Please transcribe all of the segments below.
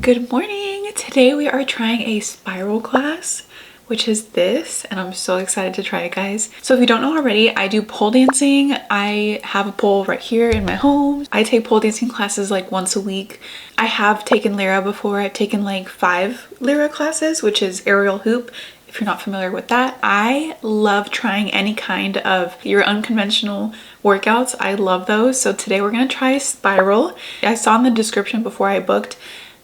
Good morning! Today we are trying a spiral class, which is this, and I'm so excited to try it, guys. So if you don't know already, I do pole dancing. I have a pole right here in my home. I take pole dancing classes like once a week. I have taken lyra before. I've taken like 5 lyra classes, which is aerial hoop, if you're not familiar with that. I love trying any kind of your unconventional workouts. I love those. So today we're going to try spiral. I saw in the description before I booked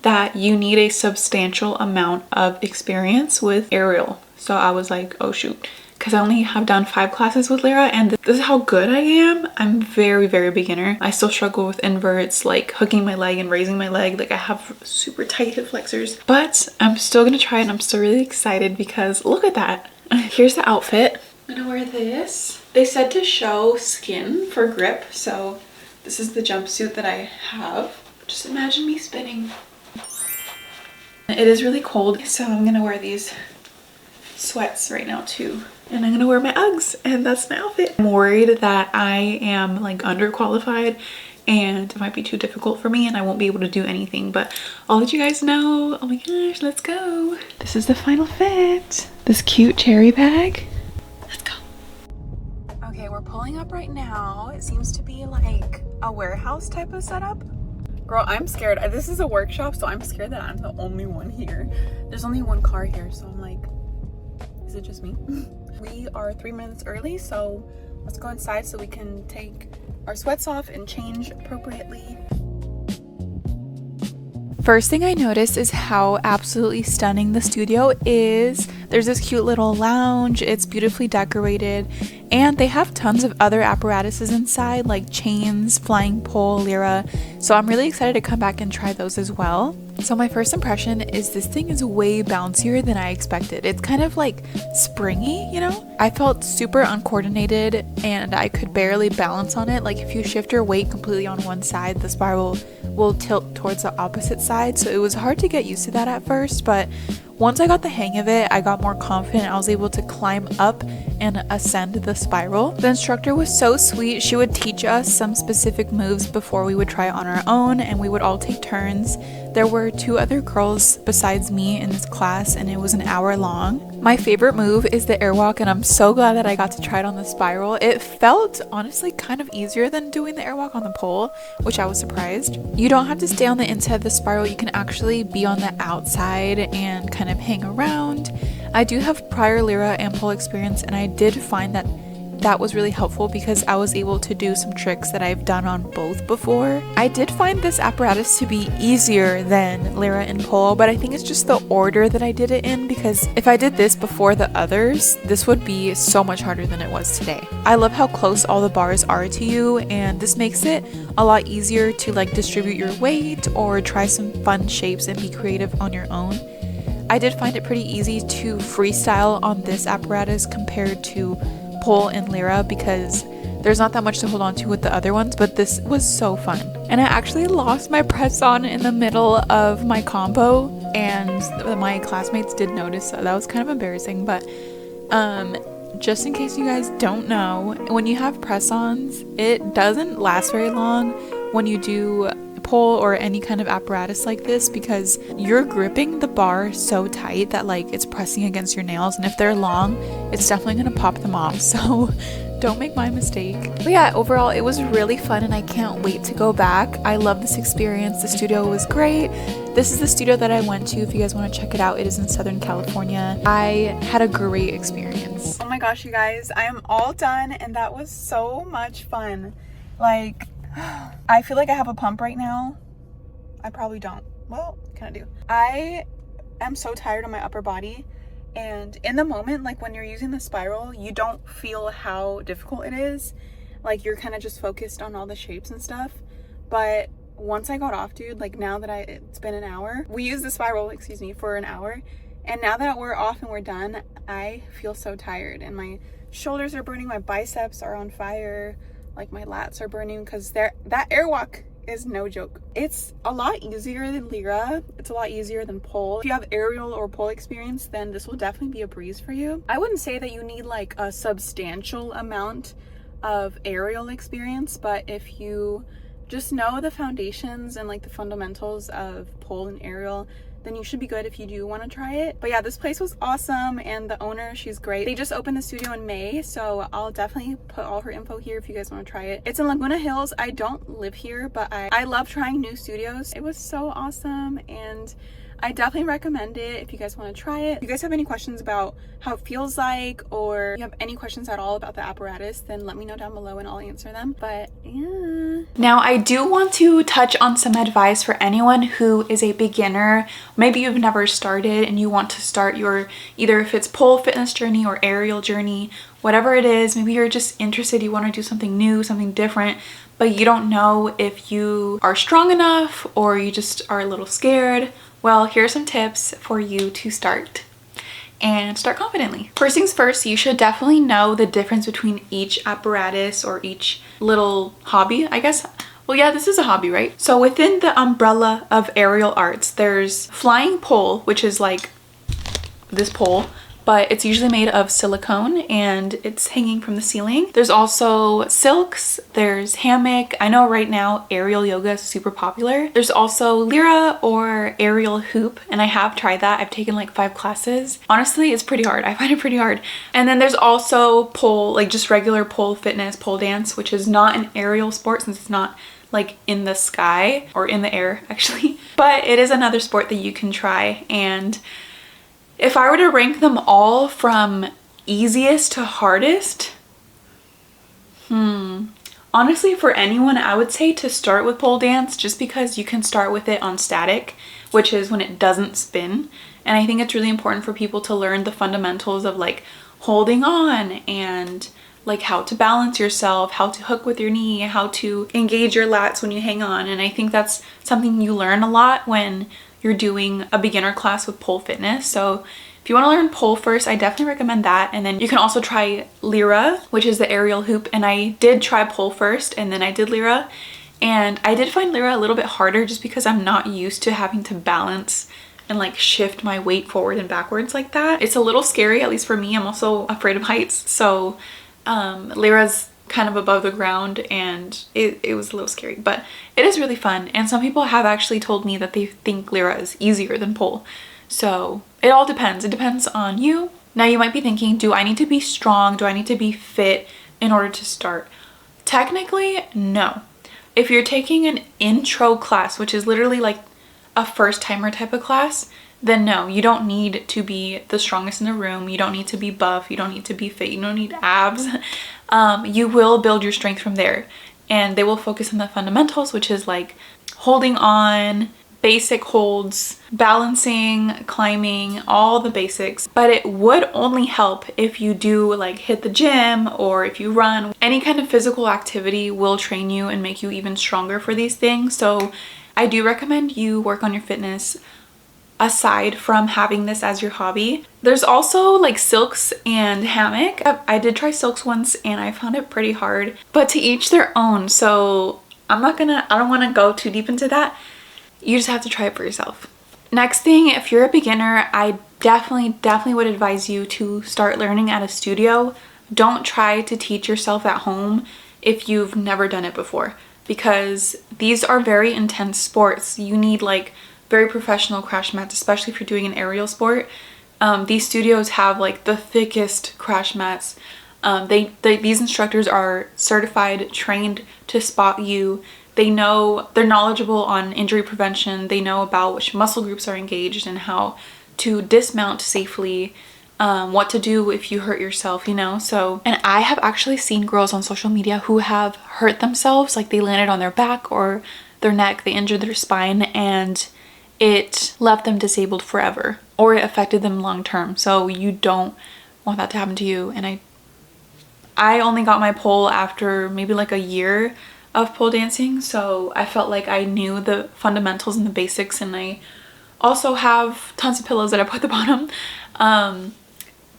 that you need a substantial amount of experience with aerial. So I was like, oh shoot, because I only have done 5 classes with lyra, and this is how good I am. I'm very beginner. I still struggle with inverts, like hooking my leg and raising my leg. Like I have super tight hip flexors, but I'm still gonna try it, and I'm still really excited because look at that. Here's the outfit. I'm gonna wear this. They said to show skin for grip, so this is the jumpsuit that I have. Just imagine me spinning. It is really cold, so I'm gonna wear these sweats right now too. And I'm gonna wear my Uggs, and that's my outfit. I'm worried that I am like underqualified and it might be too difficult for me and I won't be able to do anything, but I'll let you guys know. Oh my gosh, let's go. This is the final fit. This cute cherry bag. Let's go. Okay, we're pulling up right now. It seems to be like a warehouse type of setup. Girl, I'm scared. This is a workshop, so I'm scared that I'm the only one here. There's only one car here, so I'm like, is it just me? We are 3 minutes early, so let's go inside so we can take our sweats off and change appropriately. First thing I noticed is how absolutely stunning the studio is. There's this cute little lounge, it's beautifully decorated, and they have tons of other apparatuses inside like chains, flying pole, lyra, so I'm really excited to come back and try those as well. So my first impression is this thing is way bouncier than I expected. It's kind of like springy, you know? I felt super uncoordinated and I could barely balance on it. Like if you shift your weight completely on one side, the spiral will tilt towards the opposite side. So it was hard to get used to that at first, but once I got the hang of it, I got more confident. I was able to climb up and ascend the spiral. The instructor was so sweet. She would teach us some specific moves before we would try on our own, and we would all take turns. There were 2 other girls besides me in this class, and it was an hour long. My favorite move is the airwalk, and I'm so glad that I got to try it on the spiral. It felt honestly kind of easier than doing the airwalk on the pole, which I was surprised. You don't have to stay on the inside of the spiral. You can actually be on the outside and kind of hang around. I do have prior lyra and pole experience, and I did find that was really helpful because I was able to do some tricks that I've done on both before. I did find this apparatus to be easier than lyra and pole, but I think it's just the order that I did it in, because if I did this before the others, this would be so much harder than it was today. I love how close all the bars are to you, and this makes it a lot easier to like distribute your weight or try some fun shapes and be creative on your own. I did find it pretty easy to freestyle on this apparatus compared to pole and lyra because there's not that much to hold on to with the other ones, but this was so fun. And I actually lost my press on in the middle of my combo, and my classmates did notice, so that was kind of embarrassing. But just in case you guys don't know, when you have press-ons, it doesn't last very long when you do pole or any kind of apparatus like this, because you're gripping the bar so tight that like it's pressing against your nails, and if they're long, it's definitely gonna pop them off, so don't make my mistake. But yeah, overall it was really fun and I can't wait to go back. I love this experience. The studio was great. This is the studio that I went to. If you guys want to check it out, it is in Southern California. I had a great experience. Oh my gosh, you guys, I am all done and that was so much fun. Like, I feel like I have a pump right now. I probably don't. Well, kind of do. I am so tired on my upper body, and in the moment, like when you're using the spiral, you don't feel how difficult it is. Like you're kind of just focused on all the shapes and stuff. But once I got off, dude, like now that it's been an hour, we used the spiral, excuse me, for an hour, and now that we're off and we're done, I feel so tired and my shoulders are burning, my biceps are on fire. Like my lats are burning because that airwalk is no joke. It's a lot easier than lyra. It's a lot easier than pole. If you have aerial or pole experience, then this will definitely be a breeze for you. I wouldn't say that you need like a substantial amount of aerial experience, but if you just know the foundations and like the fundamentals of pole and aerial, then you should be good if you do want to try it. But yeah, this place was awesome, and the owner, she's great. They just opened the studio in May, so I'll definitely put all her info here if you guys want to try it. It's in Laguna Hills. I don't live here, but I love trying new studios. It was so awesome, and I definitely recommend it if you guys want to try it. If you guys have any questions about how it feels like, or you have any questions at all about the apparatus, then let me know down below and I'll answer them. But yeah. Now I do want to touch on some advice for anyone who is a beginner. Maybe you've never started and you want to start your, either if it's pole fitness journey or aerial journey, whatever it is. Maybe you're just interested, you want to do something new, something different, but you don't know if you are strong enough or you just are a little scared. Well, here are some tips for you to start and start confidently. First things first, you should definitely know the difference between each apparatus or each little hobby, I guess. Well, yeah, this is a hobby, right? So within the umbrella of aerial arts, there's flying pole, which is like this pole, but it's usually made of silicone and it's hanging from the ceiling. There's also silks, there's hammock. I know right now aerial yoga is super popular. There's also lyra or aerial hoop, and I have tried that. I've taken like 5 classes. Honestly, it's pretty hard. I find it pretty hard. And then there's also pole, like just regular pole fitness, pole dance, which is not an aerial sport since it's not like in the sky or in the air actually, but it is another sport that you can try. And if I were to rank them all from easiest to hardest, honestly, for anyone, I would say to start with pole dance, just because you can start with it on static, which is when it doesn't spin. And I think it's really important for people to learn the fundamentals of like holding on and like how to balance yourself, how to hook with your knee, how to engage your lats when you hang on. And I think that's something you learn a lot when you're doing a beginner class with pole fitness. So if you want to learn pole first, I definitely recommend that. And then you can also try lyra, which is the aerial hoop. And I did try pole first and then I did lyra. And I did find lyra a little bit harder just because I'm not used to having to balance and like shift my weight forward and backwards like that. It's a little scary, at least for me. I'm also afraid of heights. So lyra's kind of above the ground and it was a little scary, but it is really fun. And some people have actually told me that they think lyra is easier than pole. So it all depends. It depends on you. Now you might be thinking, do I need to be strong? Do I need to be fit in order to start? Technically, no. If you're taking an intro class, which is literally like a first timer type of class, then no, you don't need to be the strongest in the room. You don't need to be buff. You don't need to be fit. You don't need abs. You will build your strength from there, and they will focus on the fundamentals, which is like holding on, basic holds, balancing, climbing, all the basics. But it would only help if you do like hit the gym or if you run. Any kind of physical activity will train you and make you even stronger for these things. So I do recommend you work on your fitness aside from having this as your hobby. There's also like silks and hammock. I did try silks once and I found it pretty hard, but to each their own. So I don't want to go too deep into that. You just have to try it for yourself. Next thing, if you're a beginner, I definitely would advise you to start learning at a studio. Don't try to teach yourself at home if you've never done it before, because these are very intense sports. You need like very professional crash mats, especially if you're doing an aerial sport. These studios have like the thickest crash mats. These instructors are certified, trained to spot you. They're knowledgeable on injury prevention. They know about which muscle groups are engaged and how to dismount safely, what to do if you hurt yourself, you know? So, and I have actually seen girls on social media who have hurt themselves, like they landed on their back or their neck, they injured their spine, and it left them disabled forever, or it affected them long term. So you don't want that to happen to you. And I only got my pole after maybe like a year of pole dancing, so I felt like I knew the fundamentals and the basics. And I also have tons of pillows that I put at the bottom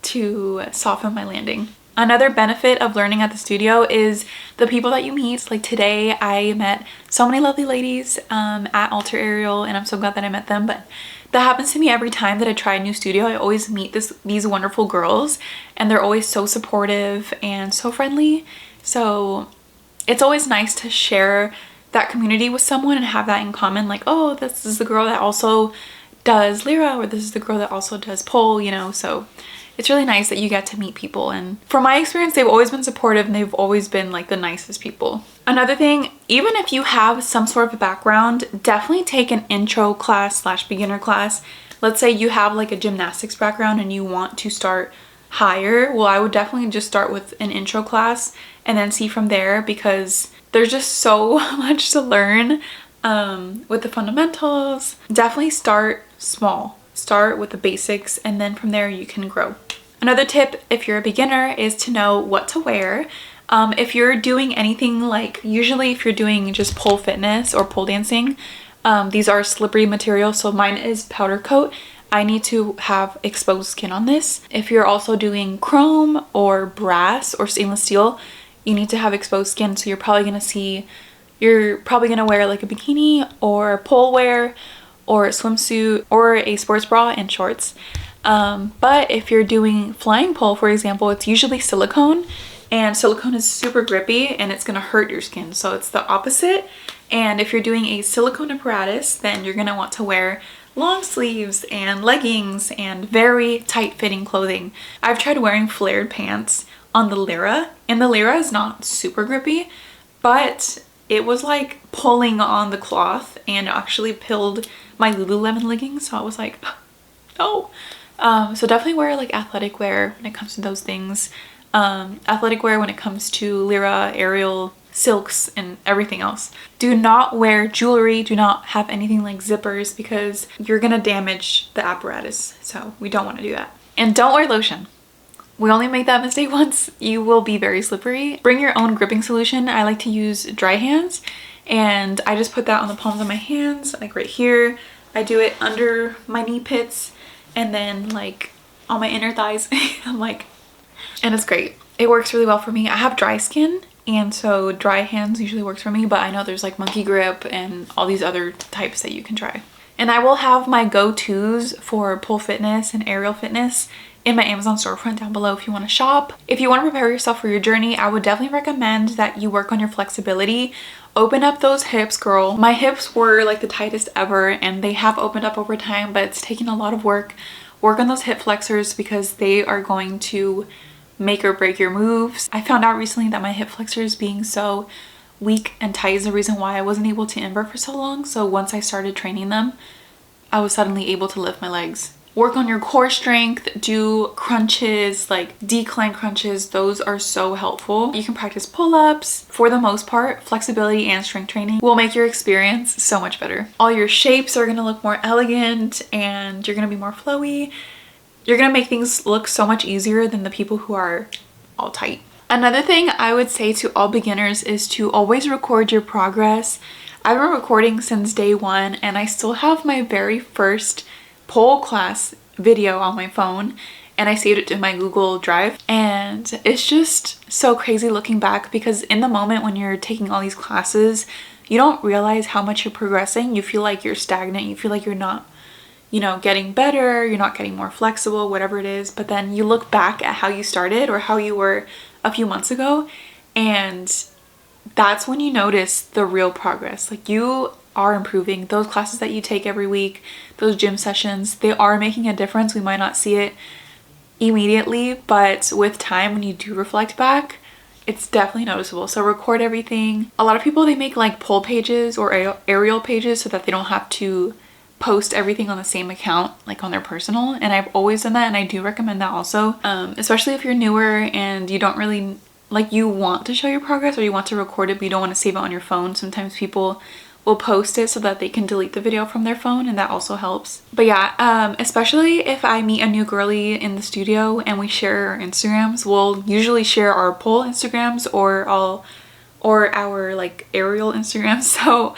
to soften my landing. Another benefit of learning at the studio is the people that you meet. Like today I met so many lovely ladies at Alter Aerial, and I'm so glad that I met them. But that happens to me every time that I try a new studio. I always meet these wonderful girls, and they're always so supportive and so friendly. So it's always nice to share that community with someone and have that in common, like, oh, this is the girl that also does lyra, or this is the girl that also does pole, you know. So it's really nice that you get to meet people, and from my experience, they've always been supportive and they've always been like the nicest people. Another thing, even if you have some sort of a background, definitely take an intro class slash beginner class. Let's say you have like a gymnastics background and you want to start higher. Well, I would definitely just start with an intro class and then see from there, because there's just so much to learn with the fundamentals. Definitely start small. Start with the basics, and then from there you can grow. Another tip if you're a beginner is to know what to wear. If you're doing anything, like usually if you're doing just pole fitness or pole dancing, these are slippery materials. So mine is powder coat. I need to have exposed skin on this. If you're also doing chrome or brass or stainless steel, you need to have exposed skin. So you're probably gonna wear like a bikini or pole wear or a swimsuit or a sports bra and shorts. But if you're doing flying pole, for example, it's usually silicone, and silicone is super grippy and it's gonna hurt your skin. So it's the opposite. And if you're doing a silicone apparatus, then you're gonna want to wear long sleeves and leggings and very tight fitting clothing. I've tried wearing flared pants on the lyra, and the lyra is not super grippy, but it was like pulling on the cloth and actually pilled my Lululemon leggings. So I was like, no. So definitely wear like athletic wear when it comes to those things. Athletic wear when it comes to lyra, aerial, silks, and everything else. Do not wear jewelry. Do not have anything like zippers, because you're gonna damage the apparatus. So we don't want to do that. And don't wear lotion. We only make that mistake once. You will be very slippery. Bring your own gripping solution. I like to use dry hands, and I just put that on the palms of my hands, like right here. I do it under my knee pits and then like on my inner thighs. I'm like, and it's great. It works really well for me. I have dry skin, and so dry hands usually works for me, but I know there's like monkey grip and all these other types that you can try. And I will have my go-tos for pole fitness and aerial fitness in my Amazon storefront down below if you want to shop. If you want to prepare yourself for your journey, I would definitely recommend that you work on your flexibility. Open up those hips, girl. My hips were like the tightest ever, and they have opened up over time, but it's taken a lot of work. Work on those hip flexors, because they are going to make or break your moves. I found out recently that my hip flexors being so weak and tight is the reason why I wasn't able to invert for so long. So once I started training them, I was suddenly able to lift my legs. Work on your core strength, do crunches, like decline crunches. Those are so helpful. You can practice pull-ups. For the most part, flexibility and strength training will make your experience so much better. All your shapes are gonna look more elegant, and you're gonna be more flowy. You're gonna make things look so much easier than the people who are all tight. Another thing I would say to all beginners is to always record your progress. I've been recording since day one, and I still have my very first pole class video on my phone, and I saved it to my Google Drive. And it's just so crazy looking back, because in the moment when you're taking all these classes, you don't realize how much you're progressing. You feel like you're stagnant. You feel like you're not, you know, getting better. You're not getting more flexible, whatever it is. But then you look back at how you started or how you were a few months ago, and that's when you notice the real progress. Like, you are improving. Those classes that you take every week, those gym sessions, they are making a difference. We might not see it immediately, but with time, when you do reflect back, it's definitely noticeable. So record everything. A lot of people, they make like pole pages or aerial pages so that they don't have to post everything on the same account, like on their personal. And I've always done that, and I do recommend that also, especially if you're newer and you don't really, like, you want to show your progress or you want to record it, but you don't want to save it on your phone. Sometimes people will post it so that they can delete the video from their phone, and that also helps. But yeah, especially if I meet a new girly in the studio and we share our Instagrams, we'll usually share our pole Instagrams or our like aerial Instagrams. So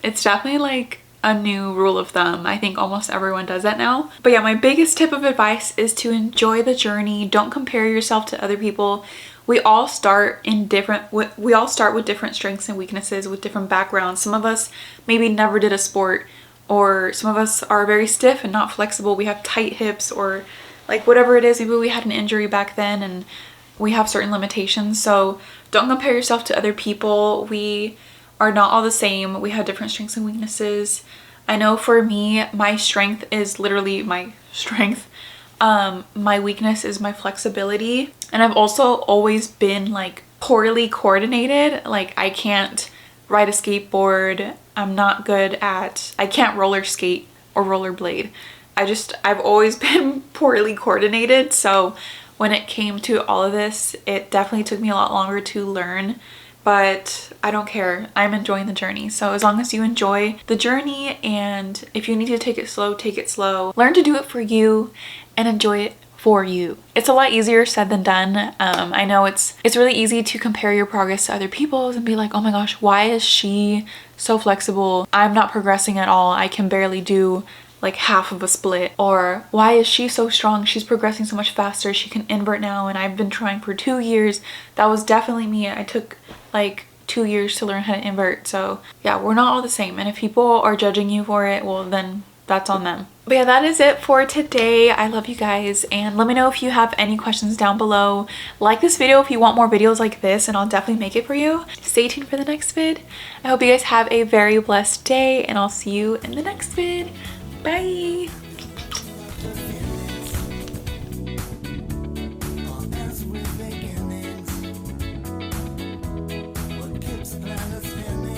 it's definitely like a new rule of thumb. I think almost everyone does that now. But yeah, my biggest tip of advice is to enjoy the journey. Don't compare yourself to other people. We all start with different strengths and weaknesses, with different backgrounds. Some of us maybe never did a sport, or some of us are very stiff and not flexible. We have tight hips, or like whatever it is. Maybe we had an injury back then and we have certain limitations. So don't compare yourself to other people. We are not all the same. We have different strengths and weaknesses. I know for me, my strength is literally my strength. My weakness is my flexibility. And I've also always been like poorly coordinated. Like I can't ride a skateboard. I'm not good at, I can't roller skate or rollerblade. I've always been poorly coordinated. So when it came to all of this, it definitely took me a lot longer to learn, but I don't care. I'm enjoying the journey. So as long as you enjoy the journey, and if you need to take it slow, take it slow. Learn to do it for you and enjoy it for you. It's a lot easier said than done. I know it's really easy to compare your progress to other people's and be like, oh my gosh, why is she so flexible? I'm not progressing at all. I can barely do like half of a split. Or why is she so strong? She's progressing so much faster. She can invert now, and I've been trying for 2 years. That was definitely me. I took like 2 years to learn how to invert. So yeah, we're not all the same. And if people are judging you for it, well then that's on them. But yeah, that is it for today. I love you guys, and let me know if you have any questions down below. Like this video if you want more videos like this, and I'll definitely make it for you. Stay tuned for the next vid. I hope you guys have a very blessed day, and I'll see you in the next vid. Bye!